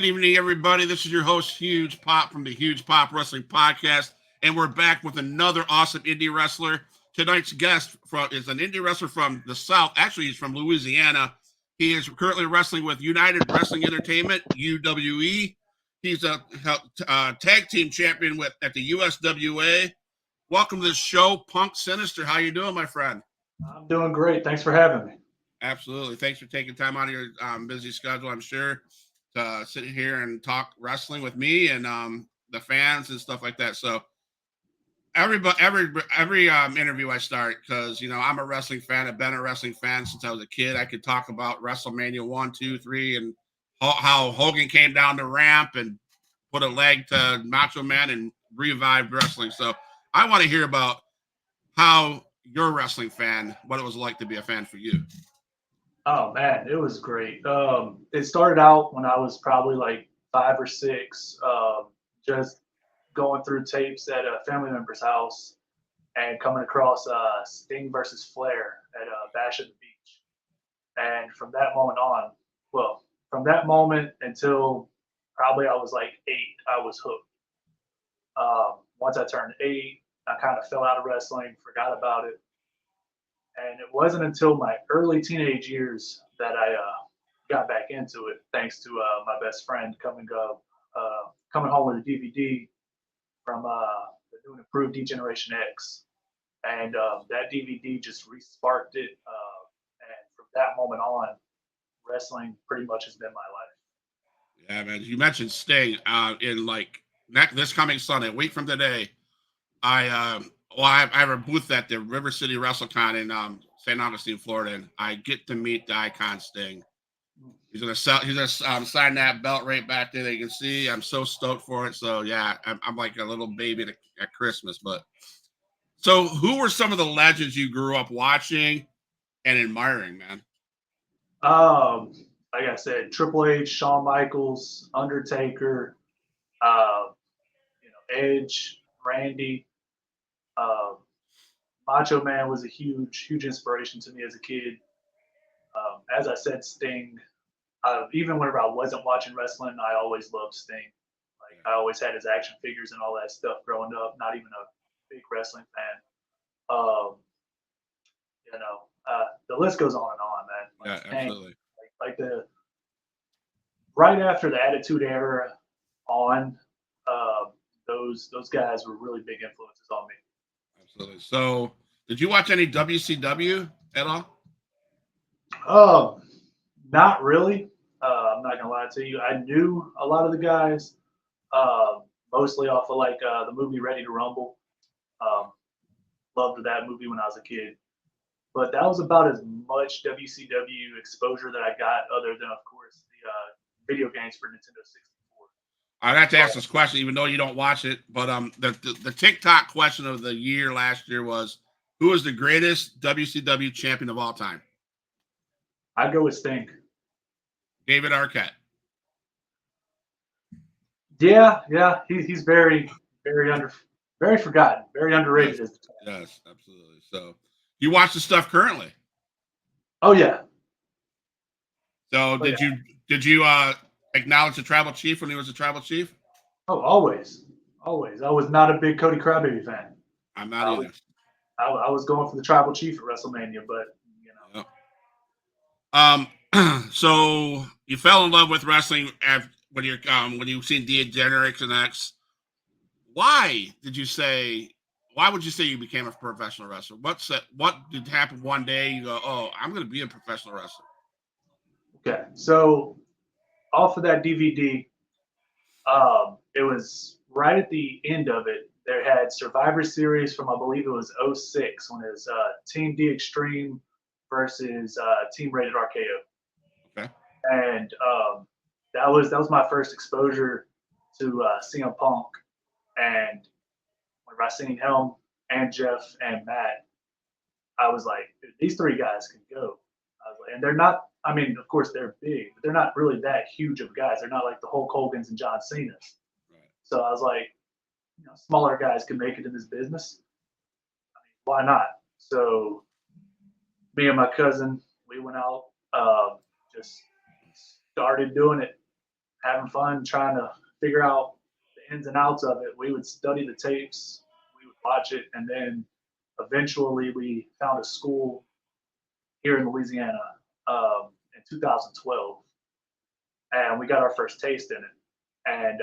evening, everybody. This is your host, Huge Pop from the Huge Pop Wrestling Podcast, and we're back with another awesome indie wrestler. Tonight's guest is an indie wrestler from the South. Actually, he's from Louisiana. He is currently wrestling with United Wrestling Entertainment, UWE. He's a tag team champion at the USWA. Welcome to the show, Punk Synister. How you doing, my friend? I'm doing great. Thanks for having me. Absolutely. Thanks for taking time out of your busy schedule, I'm sure, to sit here and talk wrestling with me and the fans and stuff like that. So every interview I start, because I'm a wrestling fan. I've been a wrestling fan since I was a kid. I could talk about WrestleMania 1, 2, 3, and how Hogan came down the ramp and put a leg to Macho Man and revived wrestling. So I want to hear about how you're a wrestling fan, what it was like to be a fan for you. Oh man, it was great. It started out when I was probably like 5 or 6, just going through tapes at a family member's house and coming across Sting versus Flair at Bash at the Beach. And from that moment until probably I was like 8, I was hooked. Once I turned 8, I kind of fell out of wrestling, forgot about it. And it wasn't until my early teenage years that I got back into it, thanks to my best friend coming home with a DVD from the new and improved D-Generation X. And that DVD just re-sparked it. And from that moment on, wrestling pretty much has been my life. Yeah, man. You mentioned Sting in this coming Sunday, a week from today. I have a booth at the RiverCity WrestleCon in St. Augustine, Florida, and I get to meet the icon Sting. He's gonna sign that belt right back there. That you can see. I'm so stoked for it. So yeah, I'm like a little baby at Christmas. But so, who were some of the legends you grew up watching and admiring, man? Like I said, Triple H, Shawn Michaels, Undertaker, uh, Edge, Randy. Macho Man was a huge inspiration to me as a kid. As I said, Sting. Even whenever I wasn't watching wrestling, I always loved Sting. Like I always had his action figures and all that stuff growing up. Not even a big wrestling fan. The list goes on and on, man. Like yeah, Sting, absolutely. Like the right after the Attitude Era on, those guys were really big influences on me. Absolutely. So, did you watch any WCW at all? Not really. I'm not gonna lie to you. I knew a lot of the guys, mostly off of the movie Ready to Rumble. Loved that movie when I was a kid. But that was about as much WCW exposure that I got, other than, of course, the video games for Nintendo 64. I'd have to ask this question, even though you don't watch it. But the TikTok question of the year last year was, who is the greatest WCW champion of all time? I'd go with Sting. David Arquette. Yeah, he's very forgotten, very underrated. Yes, absolutely. So, you watch the stuff currently? Oh yeah. So did you acknowledge the tribal chief when he was a tribal chief? Oh, always. I was not a big Cody Crybaby fan. I'm not either. I was going for the tribal chief at WrestleMania, but So you fell in love with wrestling when you seen D-Generation X. Why would you say you became a professional wrestler? What did happen one day? You go, oh, I'm going to be a professional wrestler. Okay, so off of that DVD, it was right at the end of it. They had Survivor Series from, I believe it was 06, when it was Team D Xtreme versus Team Rated RKO. Okay. And that was my first exposure to CM Punk. And when I seen him and Jeff and Matt, I was like, these 3 guys can go. I was like, and they're not. I mean, of course they're big, but they're not really that huge of guys. They're not like the Hulk Hogan's and John Cena's. Right. So I was like, smaller guys can make it in this business. I mean, why not? So me and my cousin, we went out, just started doing it. having fun, trying to figure out the ins and outs of it. We would study the tapes, we would watch it, and then eventually we found a school here in Louisiana in 2012, and we got our first taste in it, and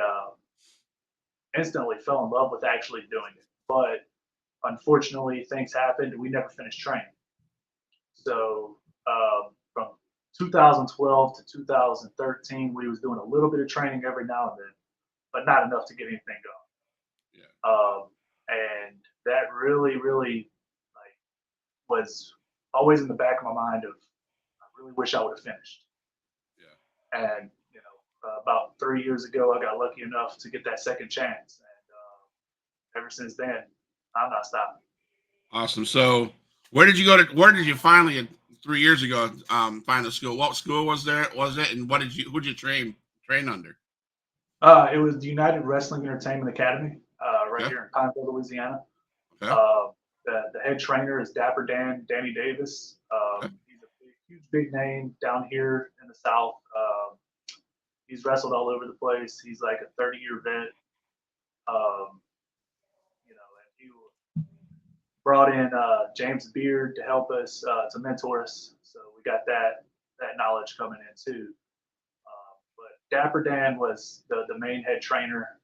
instantly fell in love with actually doing it. But unfortunately, things happened, and we never finished training. So from 2012 to 2013, we was doing a little bit of training every now and then, but not enough to get anything going. Yeah. And that really, really like was always in the back of my mind of I really wish I would have finished. Yeah. And about 3 years ago, I got lucky enough to get that second chance, and ever since then, I'm not stopping. Awesome. So where did you go to? Where did you finally 3 years ago find the school? What school was there? Was it? And who did you train under? It was the United Wrestling Entertainment Academy right Okay. here in Pineville, Louisiana. Okay. The head trainer is Dapper Danny Davis. Okay. He's a huge, big name down here in the South. He's wrestled all over the place. He's like a 30-year vet. And he brought in James Beard to help us, to mentor us. So we got that knowledge coming in too. But Dapper Dan was the main head trainer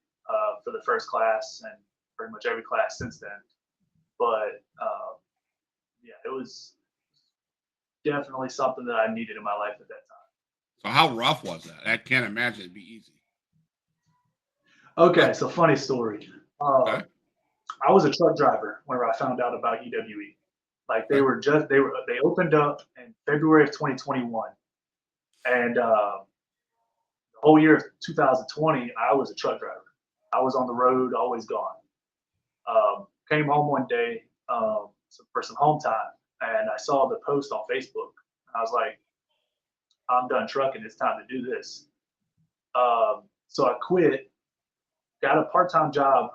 for the first class and pretty much every class since then. But yeah, it was definitely something that I needed in my life at that time. So how rough was that? I can't imagine it'd be easy. Okay, so funny story. Okay. I was a truck driver whenever I found out about EWE. Like they opened up in February of 2021, and the whole year of 2020, I was a truck driver. I was on the road, always gone. Came home one day for some home time, and I saw the post on Facebook. I was like, I'm done trucking. It's time to do this. So I quit, got a part-time job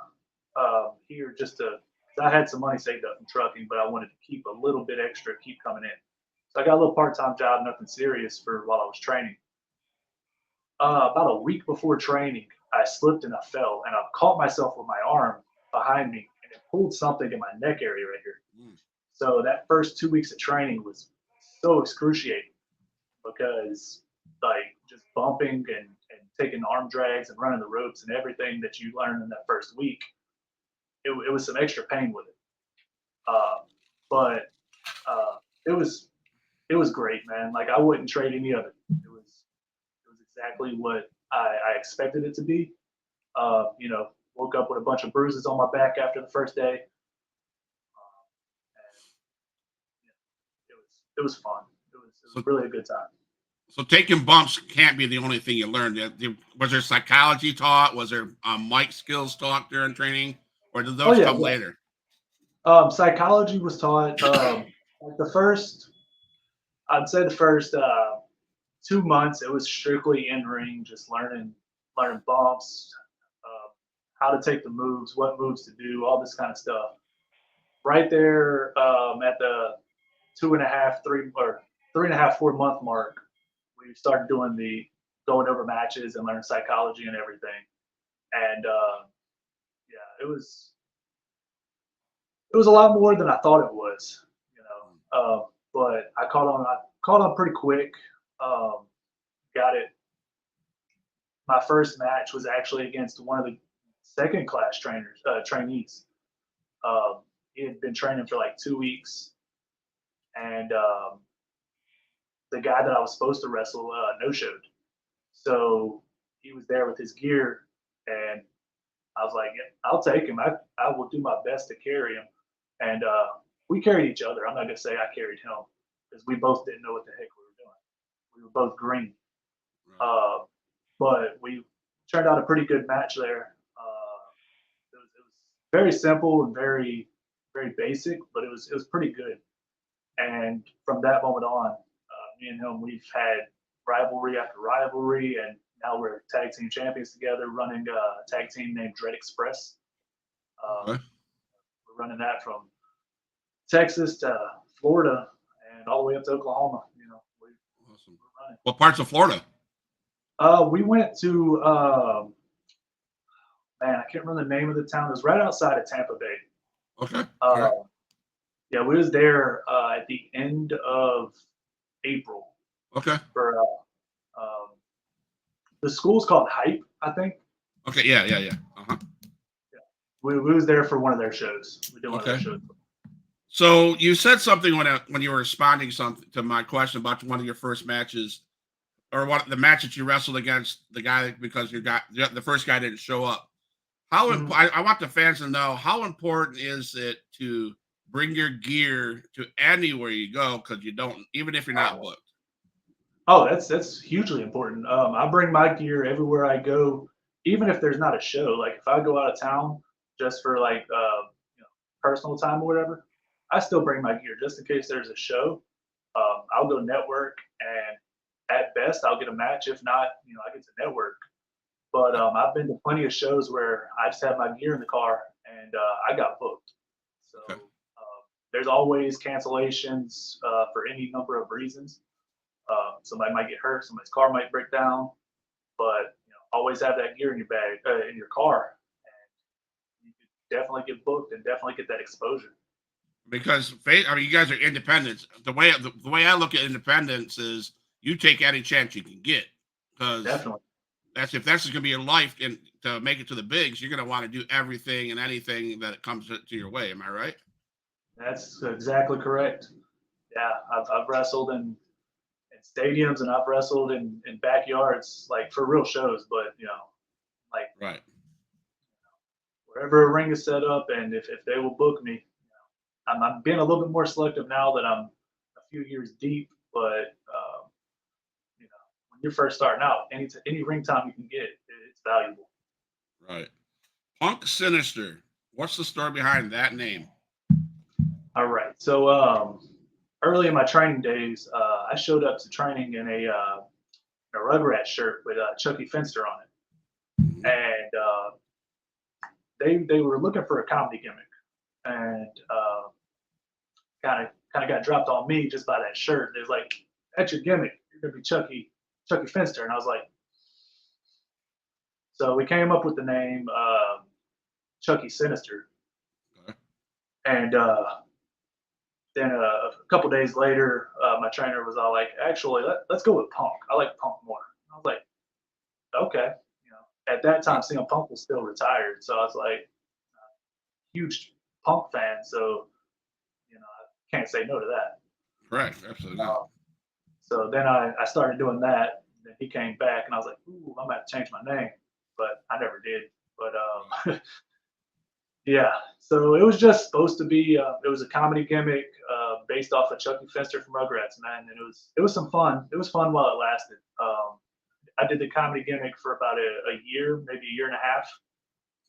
here just to, cause I had some money saved up from trucking, but I wanted to keep a little bit extra, keep coming in. So I got a little part-time job, nothing serious while I was training. About a week before training, I slipped and I fell, and I caught myself with my arm behind me, and it pulled something in my neck area right here. So that first 2 weeks of training was so excruciating because like just bumping and taking arm drags and running the ropes and everything that you learn in that first week, it was some extra pain with it. But it was great, man. Like I wouldn't trade any of it. It was exactly what I expected it to be. Woke up with a bunch of bruises on my back after the first day. And it was fun. It was really a good time. So taking bumps can't be the only thing you learned. Was there psychology taught? Was there mic skills taught during training, or did those come later? Psychology was taught. Like I'd say the first 2 months, it was strictly in ring, just learning bumps, how to take the moves, what moves to do, all this kind of stuff. Right there at the 2.5, 3.5, 4 month mark, we started doing the going over matches and learning psychology and everything. And yeah, it was a lot more than I thought it was, but I caught on pretty quick. Got it. My first match was actually against one of the second class trainees. He had been training for like 2 weeks, and the guy that I was supposed to wrestle no-showed. So he was there with his gear, and I was like, yeah, I'll take him. I will do my best to carry him. And we carried each other. I'm not gonna say I carried him because we both didn't know what the heck we were doing. We were both green. Right. But we turned out a pretty good match there. It was very simple and very, very basic, but it was pretty good. And from that moment on, me and him, we've had rivalry after rivalry, and now we're tag team champions together, running a tag team named Dread Express. Okay. We're running that from Texas to Florida and all the way up to Oklahoma. Awesome. What parts of Florida? We went to man, I can't remember the name of the town. It was right outside of Tampa Bay. Okay. Uh, yeah, we was there at the end of April Okay. for um, the school's called Hype, I think. Okay. Yeah. Uh-huh. Yeah. We was there for one of their shows. We did one of their Okay. shows. So you said something when you were responding something to my question about one of your first matches, or what the match that you wrestled against the guy because the first guy didn't show up. Mhm. I want the fans to know how important is it to bring your gear to anywhere you go, because you don't, even if you're not booked. Oh, that's hugely important. I bring my gear everywhere I go, even if there's not a show. Like if I go out of town just for like personal time or whatever, I still bring my gear just in case there's a show. I'll go network, and at best I'll get a match. If not, I get to network. But I've been to plenty of shows where I just had my gear in the car and I got booked. So Okay. there's always cancellations for any number of reasons. Somebody might get hurt, somebody's car might break down, but always have that gear in your bag, in your car, and you could definitely get booked and definitely get that exposure. Because I mean, you guys are independents. The way I look at independence is you take any chance you can get, because Definitely. if that's going to be your life and to make it to the bigs, you're going to want to do everything and anything that comes to your way. Am I right? That's exactly correct. Yeah, I've wrestled in stadiums and I've wrestled in backyards, like for real shows, but like Right. wherever a ring is set up, and if they will book me, I'm being a little bit more selective now that I'm a few years deep. But when you're first starting out, any ring time you can get, it's valuable. Right. Punk Sinister. What's the story behind that name? All right. So early in my training days, I showed up to training in a Rugrats shirt with Chucky Finster on it, Mhm. and they were looking for a comedy gimmick, and kind of got dropped on me just by that shirt. They was like, "That's your gimmick. You're gonna be Chucky Finster," and I was like, so we came up with the name Chucky Sinister, Okay. and then a couple days later, my trainer was all like, "Actually, let's go with Punk. I like Punk more." I was like, "Okay." At that time, Right. CM Punk was still retired, so I was like, huge Punk fan, so I can't say no to that. Correct. Absolutely not. Uh, so then I started doing that. Then he came back, and I was like, "Ooh, I'm gonna have to change my name," but I never did. But yeah, so it was just supposed to be. It was a comedy gimmick based off of Chucky Finster from Rugrats, man, and it was some fun. It was fun while it lasted. I did the comedy gimmick for about a year, maybe a year and a half.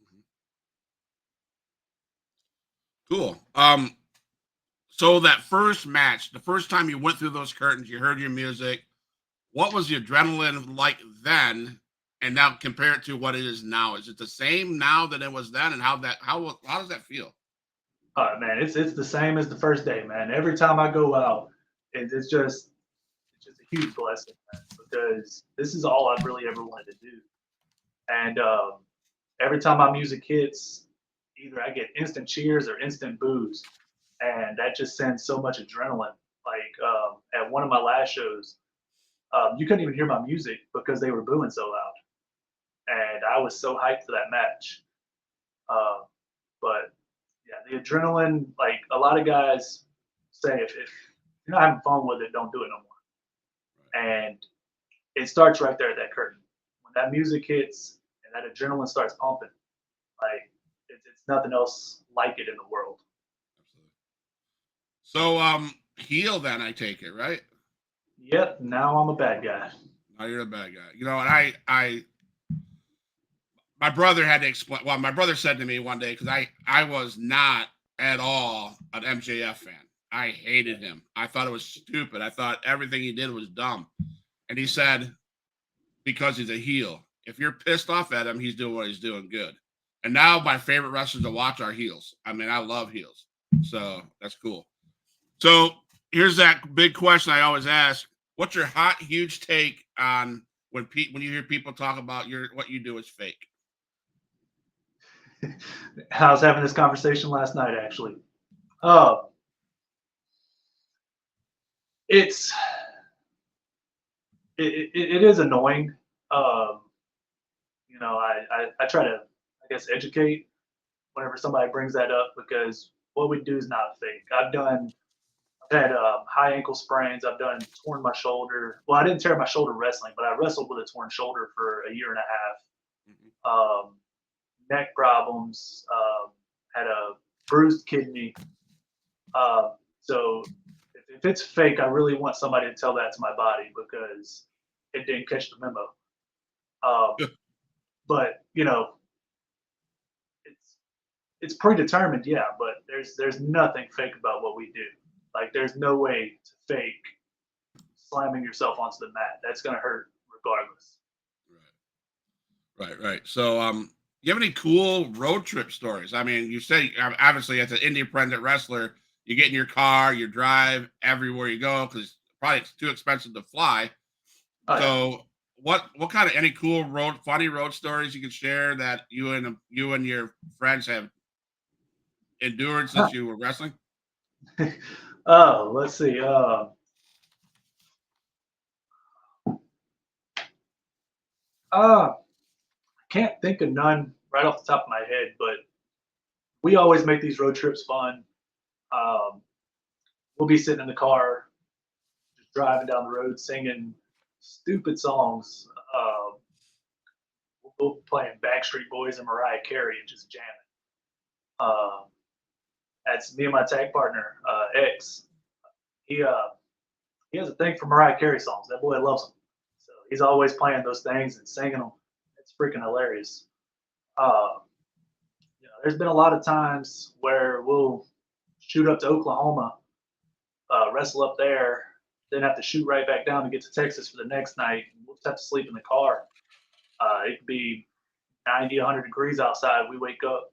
Mhm. Cool. So that first match, the first time you went through those curtains, you heard your music. What was the adrenaline like then, and now compare it to what it is now? Is it the same now than it was then, and how does that feel? Man, it's the same as the first day, man. Every time I go out, it's just a huge blessing, man, because this is all I've really ever wanted to do. And every time my music hits, either I get instant cheers or instant boos, and that just sends so much adrenaline. Like at one of my last shows, you couldn't even hear my music because they were booing so loud, and I was so hyped for that match. Uh, but yeah, the adrenaline, like a lot of guys say, if you're not having fun with it, don't do it no more. And it starts right there at that curtain. When that music hits and that adrenaline starts pumping, like it's nothing else like it in the world. Absolutely. So, heel then, I take it, right? Yep, now I'm a bad guy. Now you're a bad guy. And my brother had to explain. Well, my brother said to me one day, because I was not at all an MJF fan. I hated him. I thought it was stupid. I thought everything he did was dumb. And he said, because he's a heel, if you're pissed off at him, he's doing what he's doing good. And now my favorite wrestlers to watch are heels. I mean, I love heels. So that's cool. So here's that big question I always ask. What's your hot, huge take on when you hear people talk about what you do is fake? I was having this conversation last night, actually. Uh, it's it is annoying. Um, I try to, I guess, educate whenever somebody brings that up, because what we do is not fake. I've had high ankle sprains. I've done torn my shoulder. Well, I didn't tear my shoulder wrestling, but I wrestled with a torn shoulder for a year and a Mhm. half. Neck problems. Had a bruised kidney. So if it's fake, I really want somebody to tell that to my body, because it didn't catch the memo. Um, but it's it's predetermined, yeah. But there's nothing fake about what we do. Like, there's no way to fake slamming yourself onto the mat. That's gonna hurt regardless. Right. So, you have any cool road trip stories? I mean, you say obviously as an independent wrestler, you get in your car, you drive everywhere you go because probably it's too expensive to fly. Oh yeah. So, what kind of any cool funny road stories you can share that you and your friends have endured since you were wrestling? Oh, let's see. I can't think of none right off the top of my head, but we always make these road trips fun. Um, we'll be sitting in the car, just driving down the road, singing stupid songs. We'll be playing Backstreet Boys and Mariah Carey and just jamming. Uh, that's me and my tag partner, X. He uh, he has a thing for Mariah Carey songs. That boy loves them. So he's always playing those things and singing them. It's freaking hilarious. Uh, there's been a lot of times where we'll shoot up to Oklahoma, wrestle up there, then have to shoot right back down to get to Texas for the next night. We'll just have to sleep in the car. It could be 90, 100 degrees outside. We wake up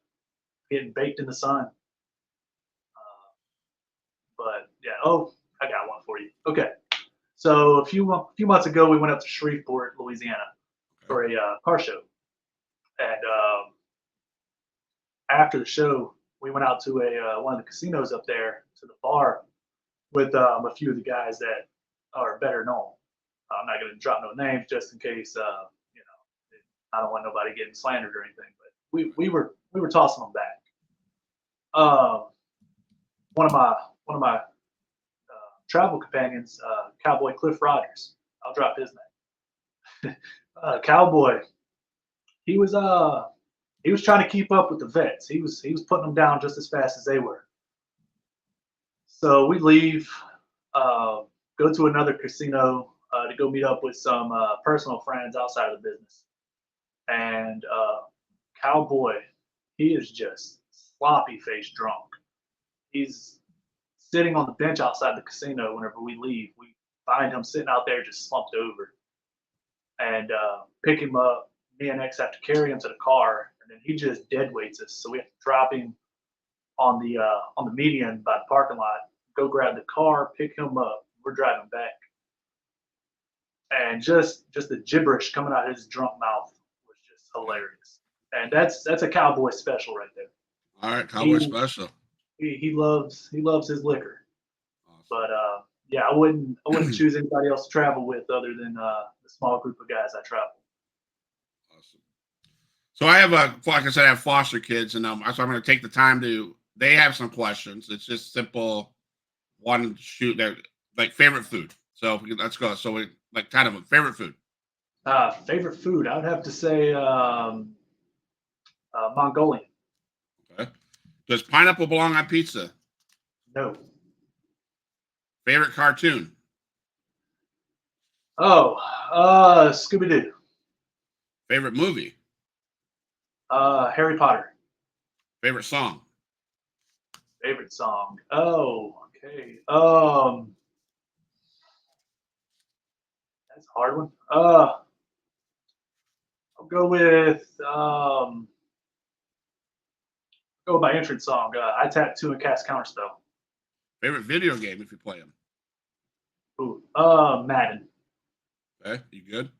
getting baked in the sun. But yeah, oh, I got one for you. Okay, so a few months ago, we went up to Shreveport, Louisiana, Okay. for a car show, and after the show, we went out to a one of the casinos up there, to the bar, with a few of the guys that are better known. I'm not going to drop no names just in case, I don't want nobody getting slandered or anything. But we were tossing them back. Um, one of my travel companions, Cowboy Cliff Rogers. I'll drop his name. Cowboy. He was he was trying to keep up with the vets. He was putting them down just as fast as they were. So we leave, uh, go to another casino to go meet up with some personal friends outside of the business. And Cowboy, he is just sloppy face drunk. He's sitting on the bench outside the casino whenever we leave. We find him sitting out there just slumped over, and pick him up. Me and X have to carry him to the car, and then he just dead weights us. So we have to drop him on the median by the parking lot, go grab the car, pick him up. We're driving back, and just the gibberish coming out of his drunk mouth was just hilarious. And that's a Cowboy special right there. All right, Cowboy He Special. he loves his liquor. Awesome. But yeah, I wouldn't choose anybody else to travel with other than the small group of guys I travel. Awesome. So I have like I said, I have foster kids, and so I'm going to take the time to. They have some questions. It's just simple. One shoot their like favorite food. So let's go. So we like kind of a favorite food. Favorite food? I would have to say Mongolian. Okay. Does pineapple belong on pizza? No. Favorite cartoon? Oh, Scooby Doo. Favorite movie? Harry Potter. Favorite song? Favorite song? Oh, okay. That's a hard one. I'll go with my entrance song. I tap two and cast counterspell. Favorite video game if you play them? Ooh, Madden. Okay, you good?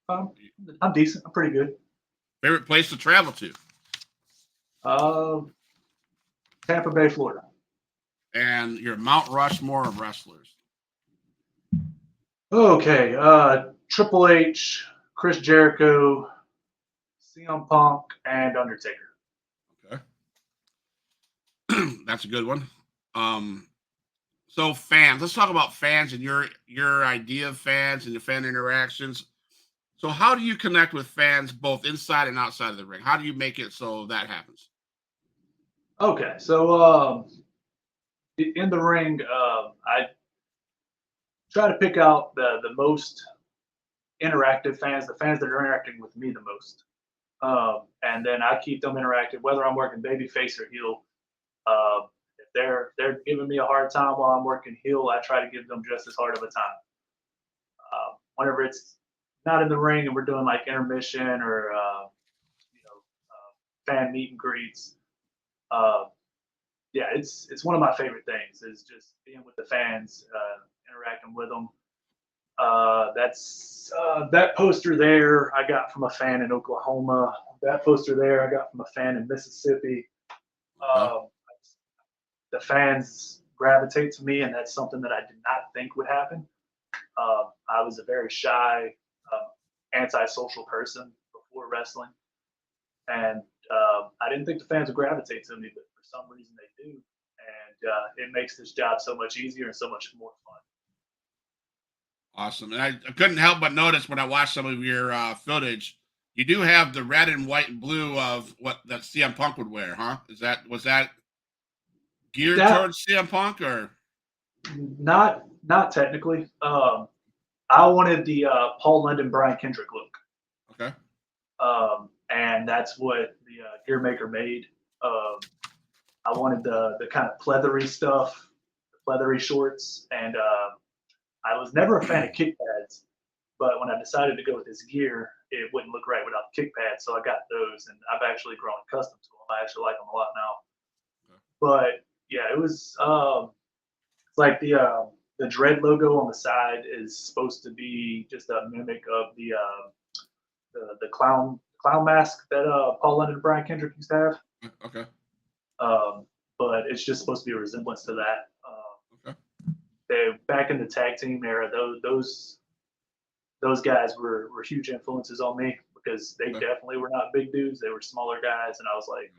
I'm decent. I'm pretty good. Favorite place to travel to? Tampa Bay, Florida. And your Mount Rushmore of wrestlers. Okay. Triple H, Chris Jericho, CM Punk, and Undertaker. Okay. That's a good one. So fans, let's talk about fans and your idea of fans and your fan interactions. So how do you connect with fans both inside and outside of the ring? How do you make it so that happens? Okay. So in the ring, I try to pick out the most interactive fans, the fans that are interacting with me the most. And then I keep them interactive, whether I'm working babyface or heel. If they're giving me a hard time while I'm working heel, I try to give them just as hard of a time. Whenever it's not in the ring and we're doing like intermission or fan meet and greets, uh, yeah, it's one of my favorite things is just being with the fans, interacting with them. That's that poster there I got from a fan in Oklahoma. That poster there I got from a fan in Mississippi. Okay. The fans gravitate to me, and that's something that I did not think would happen. I was a very shy, antisocial person before wrestling, and I didn't think the fans would gravitate to me, but for some reason they do, and it makes this job so much easier and so much more fun. Awesome. And I couldn't help but notice when I watched some of your footage, you do have the red and white and blue of what that CM Punk would wear, huh? Was that geared That towards CM Punk or not technically. I wanted the Paul London Brian Kendrick look, okay? and that's what the gear maker made. I wanted the kind of pleathery stuff, the pleathery shorts, and I was never a fan of kick pads. But when I decided to go with this gear, it wouldn't look right without the kick pads, so I got those, and I've actually grown accustomed to them. I actually like them a lot now. Okay. But yeah, it was it's like the dread logo on the side is supposed to be just a mimic of the clown mask that Paul London and Brian Kendrick used to have. Okay. But it's just supposed to be a resemblance to that. Okay. They back in the tag team era, those guys were huge influences on me because they Okay. definitely were not big dudes. They were smaller guys, and I was like,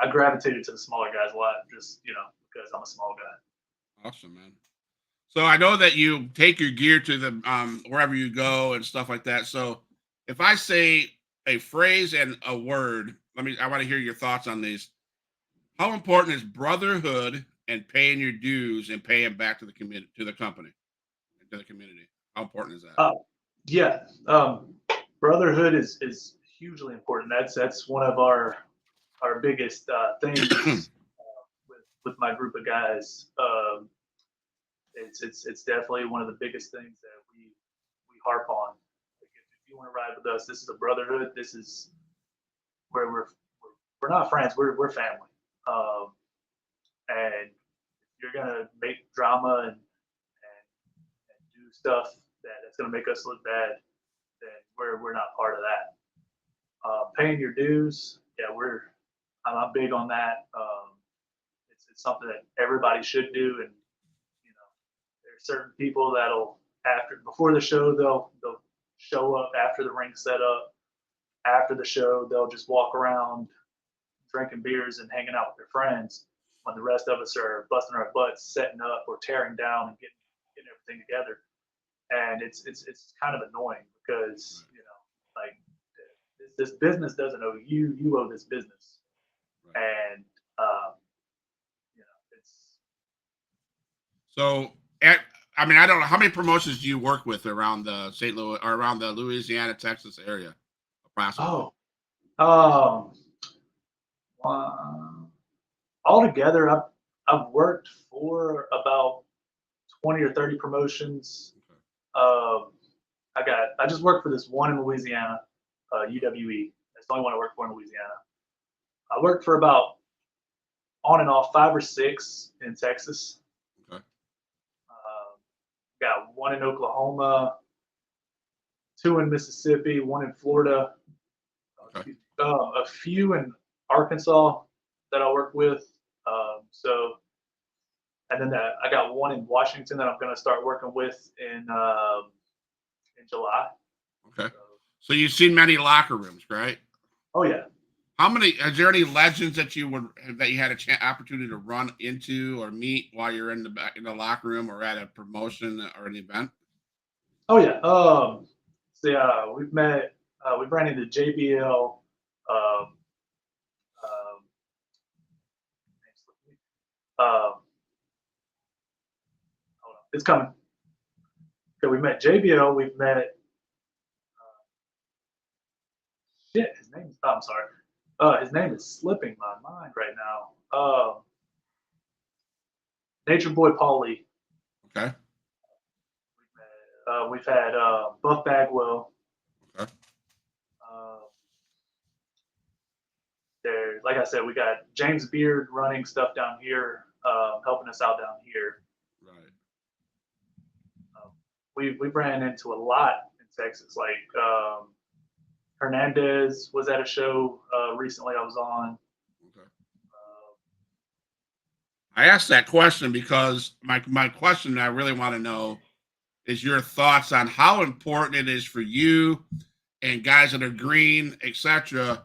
I gravitated to the smaller guys a lot, just because I'm a small guy. Awesome, man. So I know that you take your gear to the wherever you go and stuff like that. So if I say a phrase and a word, I want to hear your thoughts on these. How important is brotherhood and paying your dues and paying back to the community, to the company, to the community? How important is that? Yeah, brotherhood is hugely important. That's one of our biggest things with my group of guys. It's definitely one of the biggest things that we harp on. Like if you want to ride with us, this is a brotherhood. This is where we're not friends. We're family. And if you're gonna make drama and do stuff that's gonna make us look bad, then we're not part of that. Paying your dues, yeah, I'm big on that. It's something that everybody should do, and there's certain people that'll after before the show they'll show up after the ring set up. After the show, they'll just walk around drinking beers and hanging out with their friends when the rest of us are busting our butts, setting up or tearing down and getting everything together. And it's kind of annoying because like this business doesn't owe you, you owe this business. Right. And it's So, I don't know how many promotions do you work with around the St. Louis or around the Louisiana, Texas area, approximately? um uh, altogether I've worked for about 20 or 30 promotions. Okay. I just worked for this one in Louisiana, UWE. That's the only one I worked for in Louisiana. I worked for about on and off 5 or 6 in Texas. Okay. Got one in Oklahoma, 2 in Mississippi, 1 in Florida, Okay. a few in Arkansas that I work with. And then I got 1 in Washington that I'm going to start working with in July. Okay. So you've seen many locker rooms, right? Oh yeah. How many? Is there any legends that you had a opportunity to run into or meet while you're in the locker room or at a promotion or an event? Oh yeah. We've met. We've ran into JBL. Um, um, hold on, it's coming. Okay, we met JBL. We've met. His name. I'm sorry. His name is slipping my mind right now. Nature Boy Paulie. Okay. We've had Buff Bagwell. Okay. There, like I said, we got James Beard running stuff down here, helping us out down here. Right. We ran into a lot in Texas. Like Hernandez was at a show recently I was on. Okay. I asked that question because my question I really want to know is your thoughts on how important it is for you and guys that are green, etc.,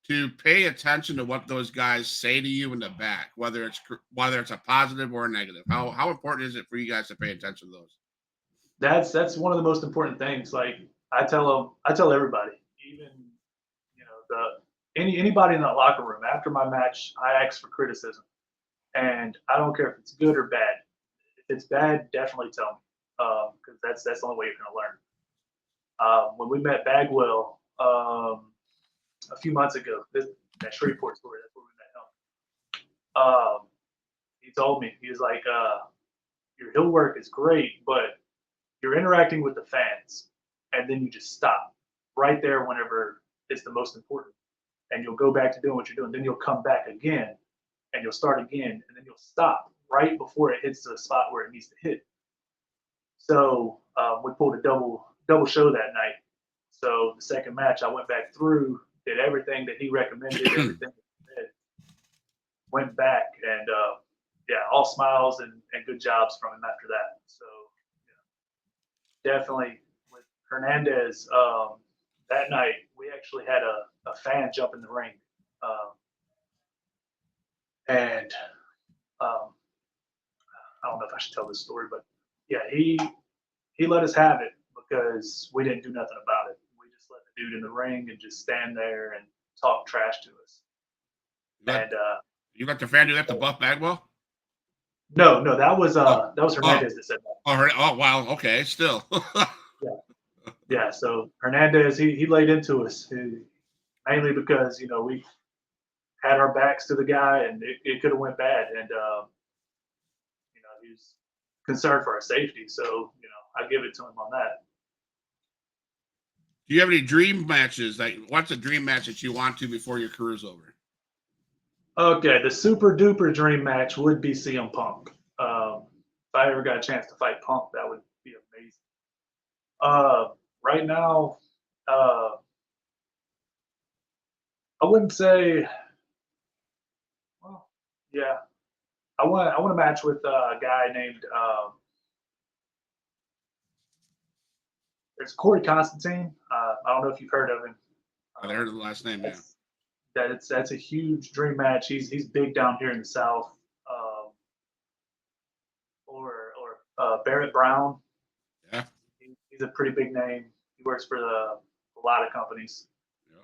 to pay attention to what those guys say to you in the back, whether it's a positive or a negative. How important is it for you guys to pay attention to those? That's one of the most important things. Like I tell everybody, even anybody in that locker room after my match, I ask for criticism, and I don't care if it's good or bad. If it's bad, definitely tell me, because that's the only way you're gonna learn. When we met Bagwell a few months ago, that Shreveport story, that's where we met him. He told me, he was like, your hill work is great, but you're interacting with the fans, and then you just stop right there whenever it's the most important. And you'll go back to doing what you're doing. Then you'll come back again, and you'll start again, and then you'll stop right before it hits the spot where it needs to hit. So we pulled a double show that night. So the second match, I went back through, did everything that he recommended, everything that he did, went back, and yeah, all smiles and good jobs from him after that. So definitely with Hernandez, that night we actually had a fan jump in the ring, and I don't know if I should tell this story, but yeah, he let us have it because we didn't do nothing about it. We just let the dude in the ring and just stand there and talk trash to us. You let the fan do that to Buff Bagwell? No, that was Hernandez that said that. Oh wow, okay, still. Yeah. So Hernandez, he laid into us, mainly because we had our backs to the guy, and it could have went bad, and he was concerned for our safety. So I give it to him on that. Do you have any dream matches? Like, what's a dream match that you want to before your career's over? Okay, the super duper dream match would be CM Punk. If I ever got a chance to fight Punk, that would be amazing. Right now, I wouldn't say. Well, yeah, I want a match with a guy named. There's Corey Constantine. I don't know if you've heard of him. I heard the last name. Yeah. That's a huge dream match. He's big down here in the South. Or Barrett Brown. Yeah. He's a pretty big name. He works for a lot of companies. Yeah.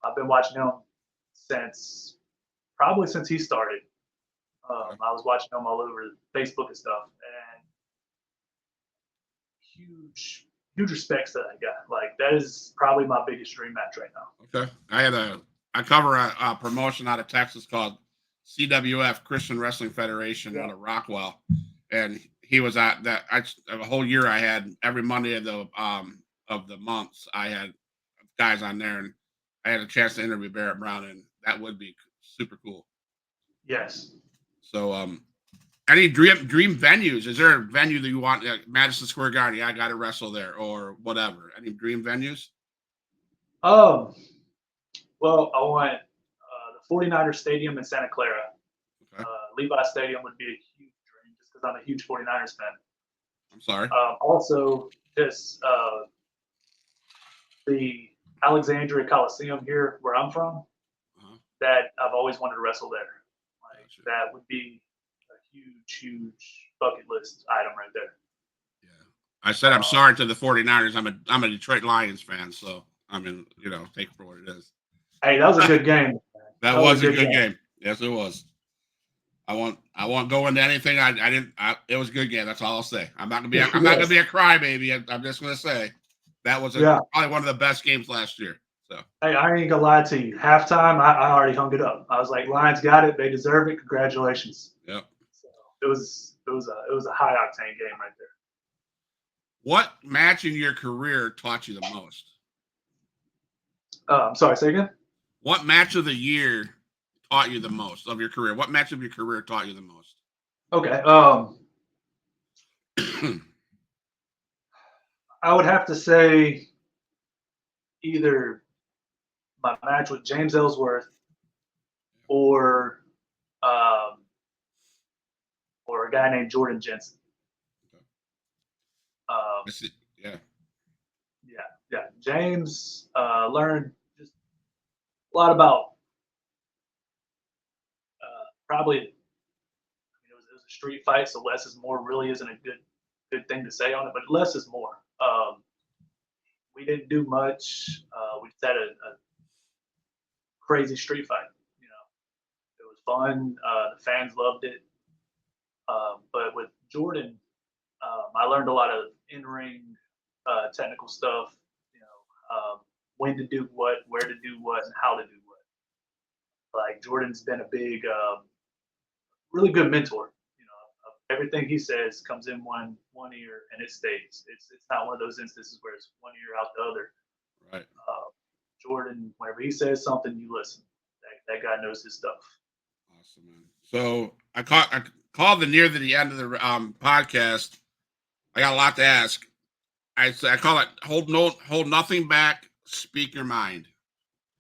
I've been watching him probably since he started. I was watching him all over Facebook and stuff, and huge respects that I got. Like that is probably my biggest dream match right now. Okay. I cover a promotion out of Texas called CWF, Christian Wrestling Federation, out of Rockwell, and he was at that. A whole year I had every Monday of the months I had guys on there, and I had a chance to interview Barrett Brown, and that would be super cool. Yes. So Any dream venues? Is there a venue that you want, like Madison Square Garden? Yeah, I got to wrestle there, or whatever. Any dream venues? Um, well, I want the 49ers Stadium in Santa Clara. Okay. Levi Stadium would be a huge dream just because I'm a huge 49ers fan. I'm sorry. Also, just the Alexandria Coliseum here, where I'm from, that I've always wanted to wrestle there. Like Gotcha. that would be a huge bucket list item right there. Yeah. I said I'm sorry to the 49ers. I'm a Detroit Lions fan, so I mean, take it for what it is. Hey, that was a good game. That was a good game. Yes, it was. I won't go into anything. It was a good game. That's all I'll say. I'm not gonna be a crybaby. I'm just gonna say that was probably one of the best games last year. So hey, I ain't gonna lie to you. Halftime, I already hung it up. I was like, Lions got it. They deserve it. Congratulations. Yep. So it was a high octane game right there. What match in your career taught you the most? I'm sorry, say again? What match of the year taught you the most of your career? What match of your career taught you the most? Okay. I would have to say either my match with James Ellsworth or a guy named Jordan Jensen. Yeah. Yeah. James learned just a lot about probably. It was a street fight, so less is more really isn't a good thing to say on it, but less is more. We didn't do much. We just had a crazy street fight. It was fun. The fans loved it. But with Jordan, I learned a lot of in-ring technical stuff. When to do what, where to do what, and how to do what. Like Jordan's been a big, really good mentor. Everything he says comes in one ear and it stays. It's not one of those instances where it's one ear out the other. Right. Jordan, whenever he says something, you listen. That guy knows his stuff. Awesome, man. So I called near the end of the podcast. I got a lot to ask. I call it hold nothing back, speak your mind.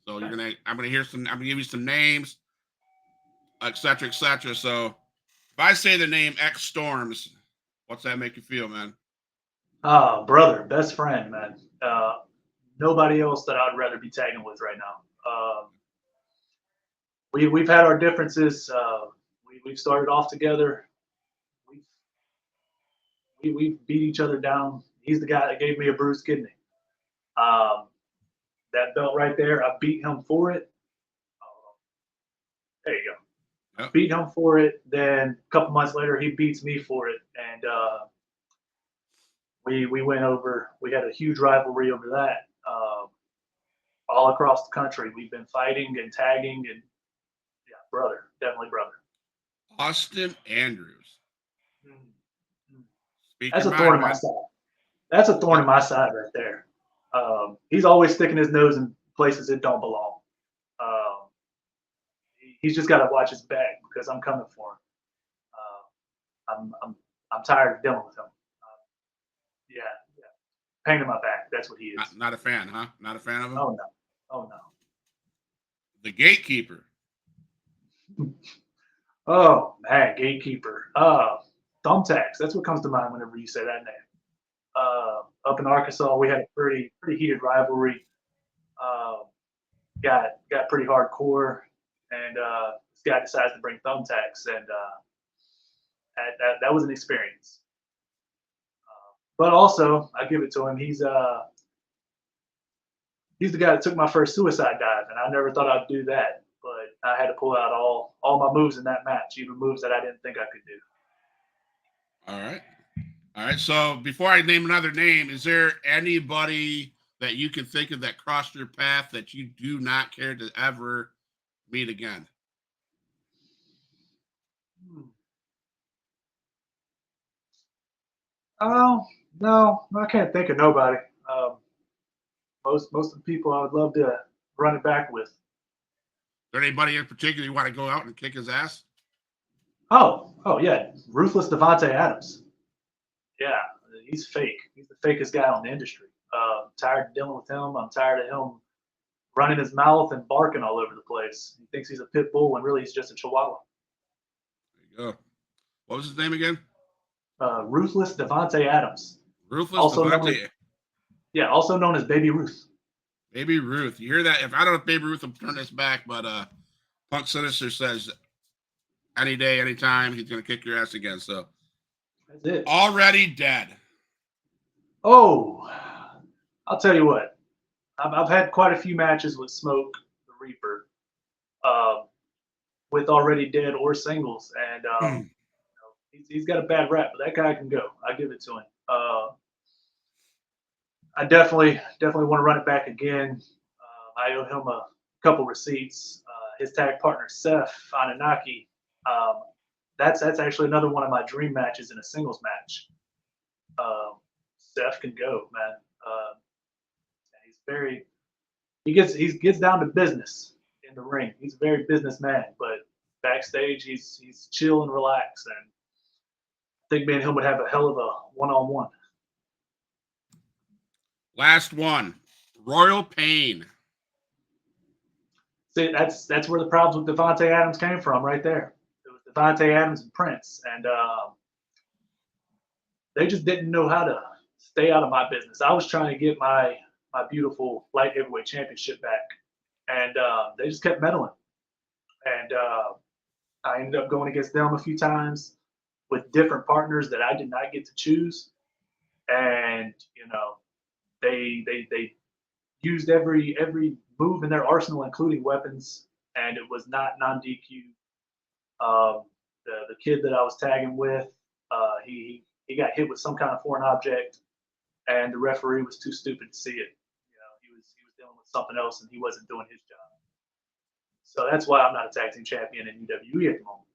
So I'm gonna give you some names, etc., etc. So if I say the name X Storms, what's that make you feel, man? Brother, best friend, man. Nobody else that I'd rather be tagging with right now. We've had our differences. We've started off together. We beat each other down. He's the guy that gave me a bruised kidney. That belt right there, I beat him for it. There you go. Yep. Beat him for it. Then a couple months later, he beats me for it, and we went over. We had a huge rivalry over that. All across the country, we've been fighting and tagging, and yeah, brother, definitely brother. Austin Andrews. That's a thorn in my side. That's a thorn in my side right there. He's always sticking his nose in places it don't belong. He's just got to watch his back because I'm coming for him. I'm tired of dealing with him. Yeah. Pain in my back. That's what he is. Not a fan, huh? Not a fan of him? Oh no. The Gatekeeper. Oh man, Gatekeeper. Thumbtacks. That's what comes to mind whenever you say that name. Up in Arkansas, we had a pretty heated rivalry. Got pretty hardcore, and this guy decides to bring thumbtacks, and that was an experience. But also, I give it to him. He's the guy that took my first suicide dive, and I never thought I'd do that. But I had to pull out all my moves in that match, even moves that I didn't think I could do. All right. So before I name another name, is there anybody that you can think of that crossed your path that you do not care to ever meet again? Oh no, I can't think of nobody. Most of the people I would love to run it back with. Is there anybody in particular you want to go out and kick his ass? Oh yeah, ruthless Devontae Adams. Yeah, he's fake. He's the fakest guy on the industry. Tired of dealing with him. I'm tired of him running his mouth and barking all over the place. He thinks he's a pit bull when really he's just a chihuahua. There you go. What was his name again? Ruthless Devontae Adams, Ruthless also known as Devontae. also known as Baby Ruth. Baby Ruth. You hear that? If I don't know if Baby Ruth will turn this back, but Punk Synister says any day, anytime, he's gonna kick your ass again. So That's it. already dead. Oh, I'll tell you what. I've had quite a few matches with Smoke the Reaper, uh, with already dead or singles, and he's got a bad rap, but that guy can go. I give it to him. I definitely want to run it back again. I owe him a couple receipts. His tag partner Seth Anunnaki. Um, that's actually another one of my dream matches in a singles match. Seth can go, man. He's very he gets down to business in the ring. He's a very businessman, but backstage he's chill and relaxed. And I think me and him would have a hell of a one-on-one. Last one. Royal Pain. See, that's where the problems with Devontae Adams came from, right there. It was Devontae Adams and Prince, and they just didn't know how to stay out of my business. I was trying to get my beautiful light heavyweight championship back, and they just kept meddling. And I ended up going against them a few times with different partners that I did not get to choose, and they used every move in their arsenal, including weapons, and it was not non-DQ. The kid that I was tagging with, he got hit with some kind of foreign object, and the referee was too stupid to see it. He was dealing with something else, and he wasn't doing his job. So that's why I'm not a tag team champion in UWE at the moment.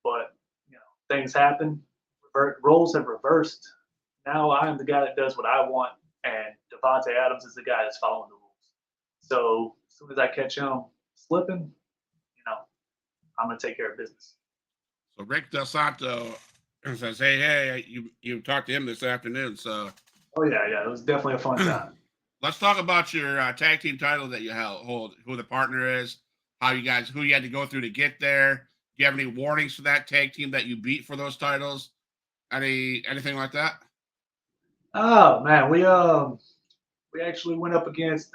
But things happen. Roles have reversed. Now I am the guy that does what I want, and Devontae Adams is the guy that's following the rules. So as soon as I catch him slipping, I'm gonna take care of business. So Rick Del Santo says, "Hey, you talked to him this afternoon." So, oh yeah, it was definitely a fun time. Let's talk about your tag team title that you hold, who the partner is, who you had to go through to get there. Do you have any warnings for that tag team that you beat for those titles? Anything like that? Oh man, we actually went up against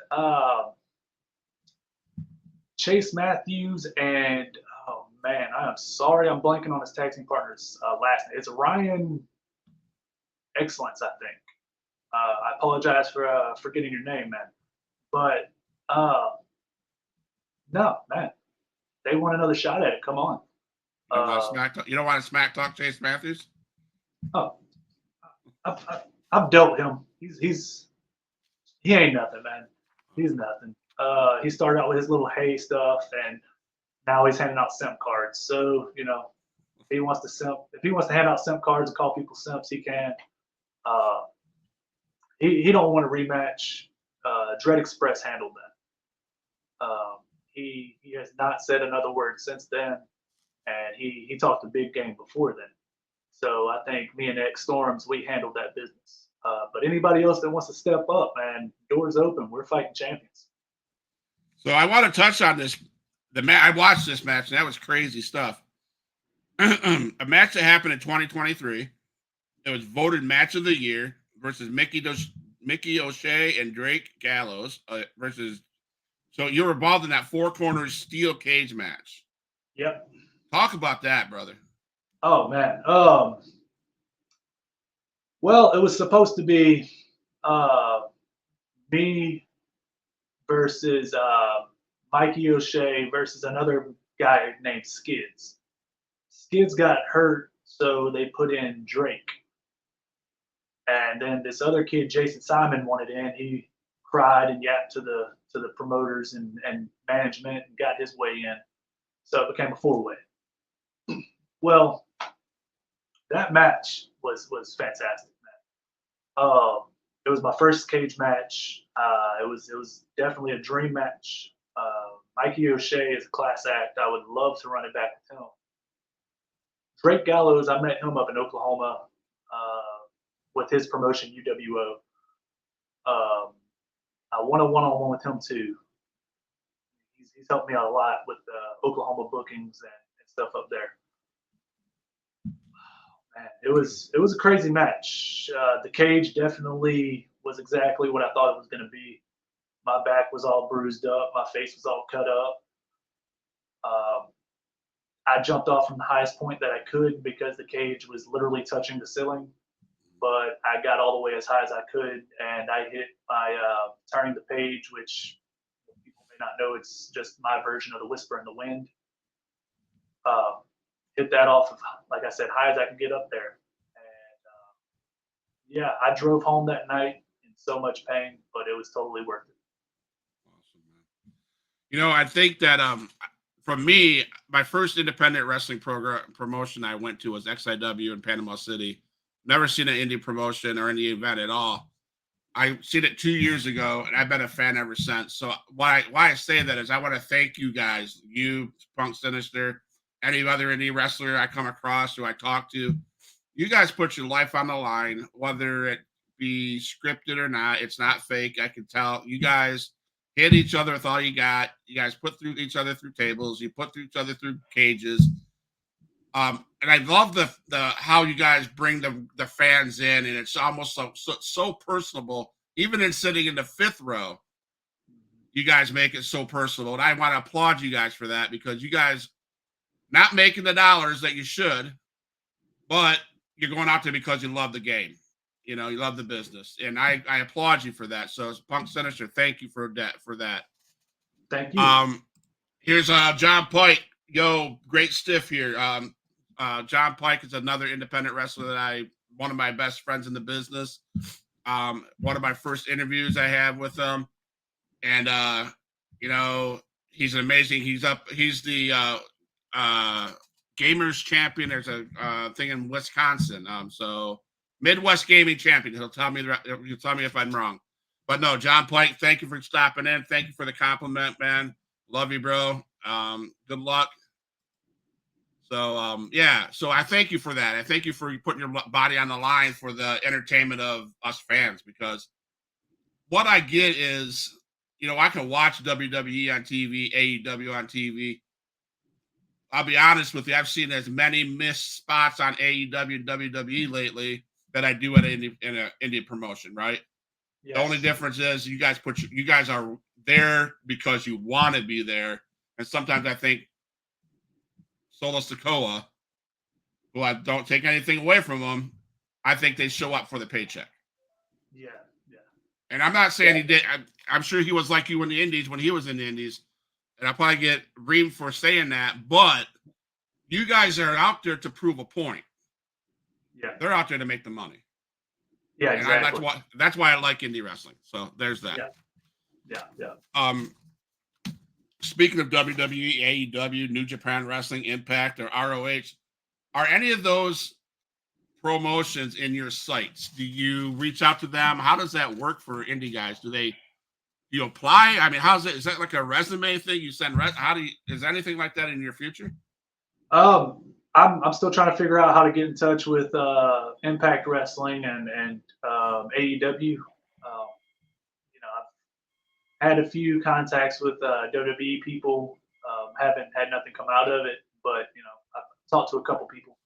Chase Matthews and oh man, I am sorry I'm blanking on his tag team partner's last name. It's Ryan Excellence, I think. I apologize for forgetting your name, man. But no, man, they want another shot at it. Come on. You don't want to smack talk Chase Matthews? Oh, I've dealt with him. He ain't nothing, man. He's nothing. He started out with his little hay stuff, and now he's handing out simp cards. So if he wants to hand out simp cards and call people simps, he can. He don't want a rematch. Dread Express handled that. He has not said another word since then, and he talked a big game before then. So I think me and X Storms, we handled that business. But anybody else that wants to step up, man, doors open. We're fighting champions. So I want to touch on this. I watched this match, and that was crazy stuff. A match that happened in 2023. It was voted match of the year versus Mickey O'Shea and Drake Gallows versus. So you were involved in that 4 corners steel cage match. Yep. Talk about that, brother. Oh man. Well, it was supposed to be me versus Mikey O'Shea versus another guy named Skids. Skids got hurt, so they put in Drake. And then this other kid, Jason Simon, wanted in. He cried and yapped to the promoters and management and got his way in. So it became a 4-way. Well, that match was fantastic, man. It was my first cage match. It was definitely a dream match. Mikey O'Shea is a class act. I would love to run it back with him. Drake Gallows, I met him up in Oklahoma with his promotion, UWO. I won a one-on-one with him too. He's helped me out a lot with Oklahoma bookings and stuff up there. Man, it was a crazy match. The cage definitely was exactly what I thought it was going to be. My back was all bruised up. My face was all cut up. I jumped off from the highest point that I could because the cage was literally touching the ceiling. But I got all the way as high as I could, and I hit my turning the page, which people may not know, it's just my version of the whisper in the wind. Hit that off of, like I said, high as I could get up there. And yeah, I drove home that night in so much pain, but it was totally worth it. Awesome, man. You know, I think that for me, my first independent wrestling promotion I went to was XIW in Panama City. Never seen an indie promotion or any event at all. I seen it 2 years ago, and I've been a fan ever since. So why I say that is I want to thank you guys, you, Punk Synister, any other indie wrestler I come across who I talk to. You guys put your life on the line, whether it be scripted or not. It's not fake. I can tell. You guys hit each other with all you got. You guys put through each other through tables. You put through each other through cages. And I love the how you guys bring the fans in, and it's almost so personable. Even in sitting in the fifth row, you guys make it so personal, and I want to applaud you guys for that, because you guys not making the dollars that you should, but you're going out there because you love the game. You know, you love the business, and I applaud you for that. So, Punk Synister, thank you for that. Thank you. Here's John Pike. Yo, great stiff here. John Pike is another independent wrestler that one of my best friends in the business. One of my first interviews I had with him, and you know, he's amazing. He's the gamers champion. There's a thing in Wisconsin. So Midwest gaming champion. He'll tell me if I'm wrong. But no, John Pike, thank you for stopping in. Thank you for the compliment, man. Love you, bro. Good luck. So, yeah, so I thank you for that. I thank you for putting your body on the line for the entertainment of us fans, because what I get is, you know, I can watch WWE on TV, AEW on TV. I'll be honest with you, I've seen as many missed spots on AEW and WWE lately that I do at an indie promotion, right? Yes. The only difference is you guys are there because you want to be there. And sometimes I think Solo Sikoa, who I don't take anything away from them, I think they show up for the paycheck. Yeah. And I'm not saying he did. I'm sure he was like you in the Indies when he was in the Indies, and I'll probably get reamed for saying that. But you guys are out there to prove a point. Yeah, they're out there to make the money. Yeah, exactly. That's why I like indie wrestling. So there's that. Yeah. Speaking of WWE, AEW, New Japan Wrestling, Impact, or ROH, are any of those promotions in your sights? Do you reach out to them? How does that work for indie guys? Do you apply? I mean, how's it? Is that like a resume thing you send? Is anything like that in your future? I'm still trying to figure out how to get in touch with Impact Wrestling and AEW. I've had a few contacts with WWE people. Haven't had nothing come out of it, but I've talked to a couple people.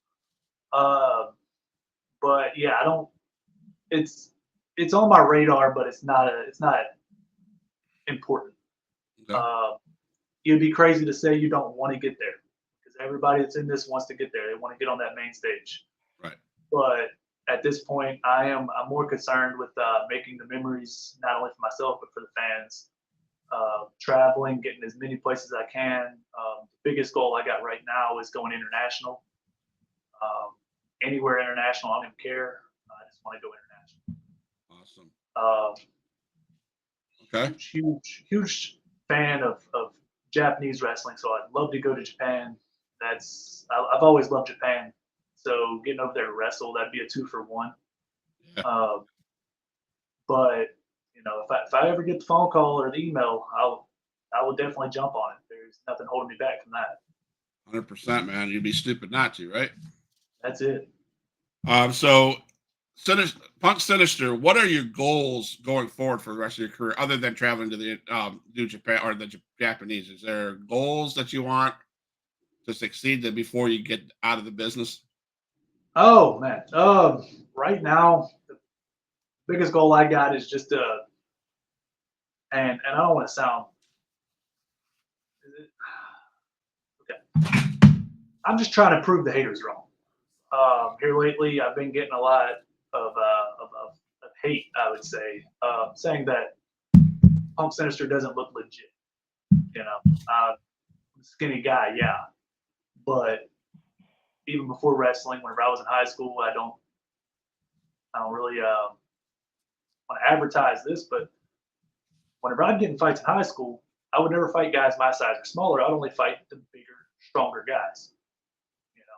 But yeah, I don't. It's on my radar, but it's not important. Okay. It'd be crazy to say you don't want to get there, because everybody that's in this wants to get there. They want to get on that main stage. Right. But at this point, I'm more concerned with making the memories, not only for myself but for the fans. Traveling, getting as many places as I can. The biggest goal I got right now is going international. Anywhere international, I don't even care. I just want to go international. Awesome. Okay. Huge fan of Japanese wrestling, so I'd love to go to Japan. I've always loved Japan, so getting over there to wrestle, that'd be a 2-for-1. Yeah. But if I ever get the phone call or the email, I will definitely jump on it. There's nothing holding me back from that. 100%, man. You'd be stupid not to, right? That's it. So Punk Sinister, what are your goals going forward for the rest of your career, other than traveling to the New Japan or the Japanese? Is there goals that you want to succeed to before you get out of the business? Oh man. Right now, the biggest goal I got is just and I don't want to sound. Okay. I'm just trying to prove the haters wrong. Here lately, I've been getting a lot of hate, I would say, saying that Punk Sinister doesn't look legit. You know, I'm a skinny guy, yeah, but even before wrestling, whenever I was in high school, I don't really want to advertise this, but whenever I'd get in fights in high school, I would never fight guys my size or smaller. I'd only fight the bigger, stronger guys.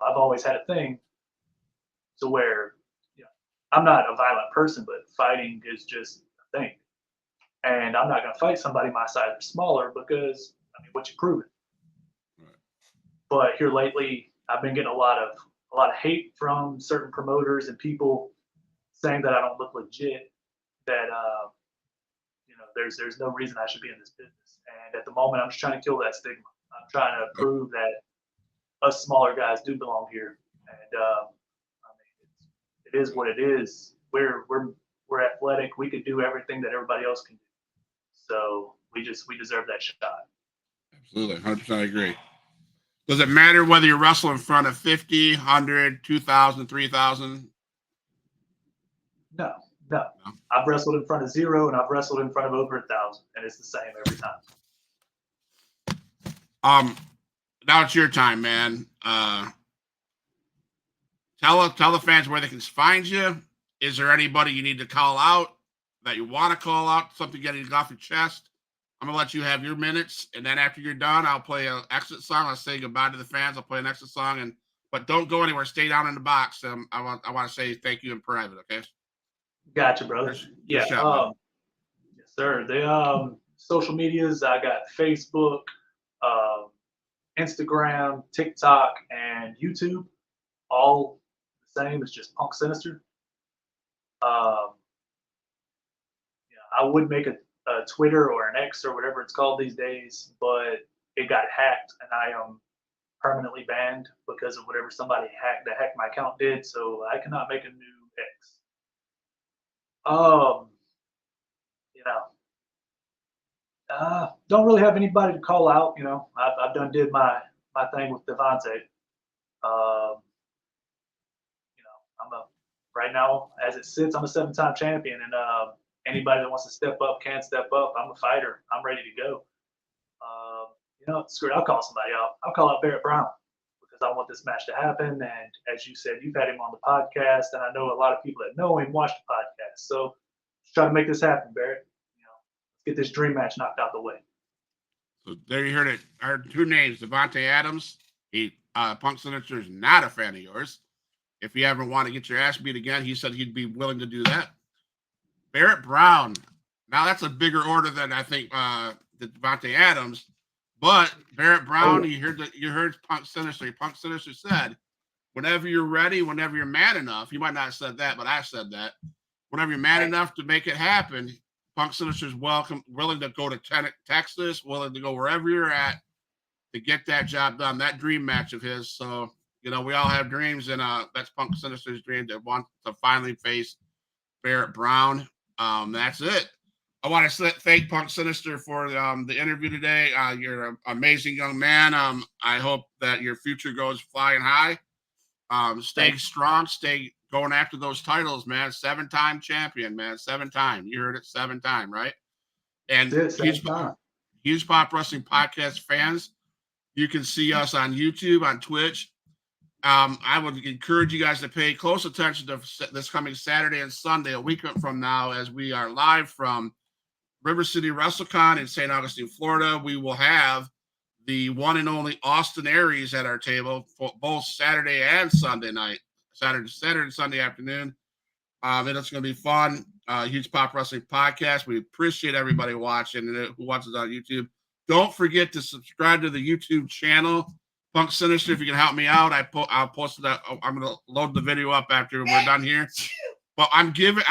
I've always had a thing to where, you know, I'm not a violent person, but fighting is just a thing. And I'm not going to fight somebody my size or smaller because, I mean, what you proving? Right. But here lately, I've been getting a lot of hate from certain promoters and people saying that I don't look legit. That there's no reason I should be in this business. And at the moment, I'm just trying to kill that stigma. I'm trying to prove that us smaller guys do belong here. And I mean, it is what it is. We're athletic. We could do everything that everybody else can do. So we deserve that shot. Absolutely, 100% agree. Does it matter whether you wrestle in front of 50, 100, 2,000, 3,000? No. I've wrestled in front of 0, and I've wrestled in front of over 1,000, and it's the same every time. Now it's your time, man. Tell the fans where they can find you. Is there anybody you need to call out that you want to call out? Something getting off your chest? I'm gonna let you have your minutes, and then after you're done, I'll play an exit song. I'll say goodbye to the fans. I'll play an exit song, but don't go anywhere. Stay down in the box. I want to say thank you in private. Okay. Gotcha, brother. Yeah. Yes, sir. The social medias. I got Facebook, Instagram, TikTok, and YouTube. All the same. It's just Punk Synister. I would make a Twitter or an X or whatever it's called these days, but it got hacked, and I am permanently banned because of whatever somebody hacked my account did. So I cannot make a new X. Don't really have anybody to call out. I've did my thing with Devontae. I'm right now, as it sits, I'm a 7-time champion, and anybody that wants to step up can step up. I'm a fighter. I'm ready to go. Screw it. I'll call somebody out. I'll call out Barrett Brown because I want this match to happen. And as you said, you've had him on the podcast, and I know a lot of people that know him watch the podcast. So let's try to make this happen, Barrett. Let's get this dream match knocked out the way. So there you heard it. Our 2 names, Devontae Adams. Punk Sinister is not a fan of yours. If you ever want to get your ass beat again, he said he'd be willing to do that. Barrett Brown. Now that's a bigger order than I think Devontae Adams. But Barrett Brown, you heard Punk Synister. Punk Synister said, whenever you're ready, whenever you're mad enough, you might not have said that, but I said that. Whenever you're mad enough to make it happen, Punk Synister is willing to go to Texas, willing to go wherever you're at to get that job done, that dream match of his. So, we all have dreams, and that's Punk Sinister's dream to want to finally face Barrett Brown. That's it. I want to thank Punk Synister for the interview today. You're an amazing young man. I hope that your future goes flying high. Stay strong. Stay going after those titles, man. 7-time champion, man. 7-time. You heard it, 7-time, right? And Huge Pop Wrestling Podcast fans, you can see us on YouTube, on Twitch. I would encourage you guys to pay close attention to this coming Saturday and Sunday, a week from now, as we are live from RiverCity WrestleCon in St. Augustine, Florida. We will have the one and only Austin Aries at our table for both Saturday and Sunday night, Saturday and Sunday afternoon. And it's going to be fun. Huge Pop Wrestling Podcast. We appreciate everybody watching who watches on YouTube. Don't forget to subscribe to the YouTube channel. Punk Synister, if you can help me out, I'll post that. I'm gonna load the video up after we're done here. But I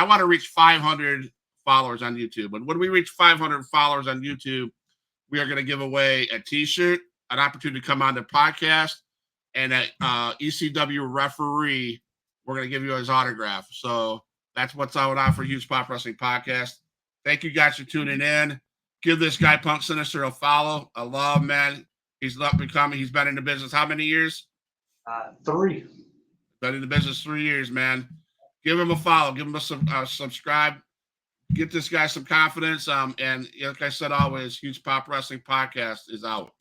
want to reach 500 followers on YouTube. And when we reach 500 followers on YouTube, we are going to give away a T-shirt, an opportunity to come on the podcast, and a ECW referee. We're going to give you his autograph. So that's what's on for Huge Pop Wrestling Podcast. Thank you guys for tuning in. Give this guy Punk Synister a follow, a love, man. He's been in the business how many years? 3. Been in the business 3 years, man. Give him a follow. Give him a subscribe. Get this guy some confidence. And like I said, always, Huge Pop Wrestling Podcast is out.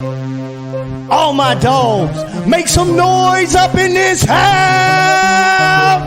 All my dogs, make some noise up in this house.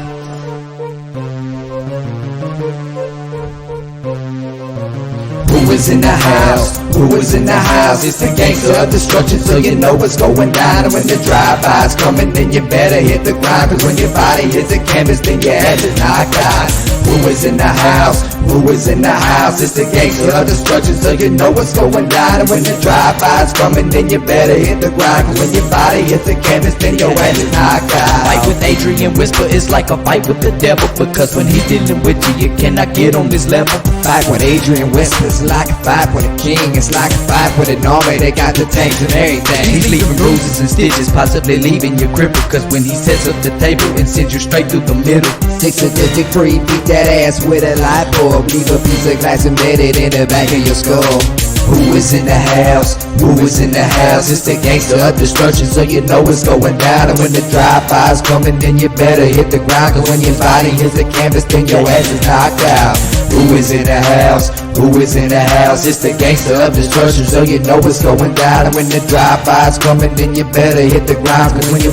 Who is in the house? Who is in the house? It's the gangster of destruction, so you know what's going down. And when the drive-by's coming, then you better hit the grind. Cause when your body hits the canvas, then your ass is knocked out. Who is in the house? Who is in the house? It's the gangster of destruction, so you know what's going down. And when the drive-by's coming, then you better hit the grind. Cause when your body hits the canvas, then your ass is knocked out. Fight with Adrian Whisper is like a fight with the devil, because when he's dealing with you, you cannot get on this level. Fight with Adrian Whisper, it's like a fight with a king. It's like a fight with an army, they got the tanks and everything. He's leaving bruises and stitches, possibly leaving you crippled, cause when he sets up the table and sends you straight through the middle. 6 sadistic free, beat that ass with a light bulb. Leave a piece of glass embedded in the back of your skull. Who is in the house? Who is in the house? It's the gangster of destruction, so you know what's going down. And when the drive-by's coming, then you better hit the ground. Cause when your body hits the canvas, then your ass is knocked out. Who is in the house? Who is in the house? It's the gangster of destruction, so you know what's going down. And when the drive-by's coming, then you better hit the ground. Cause when your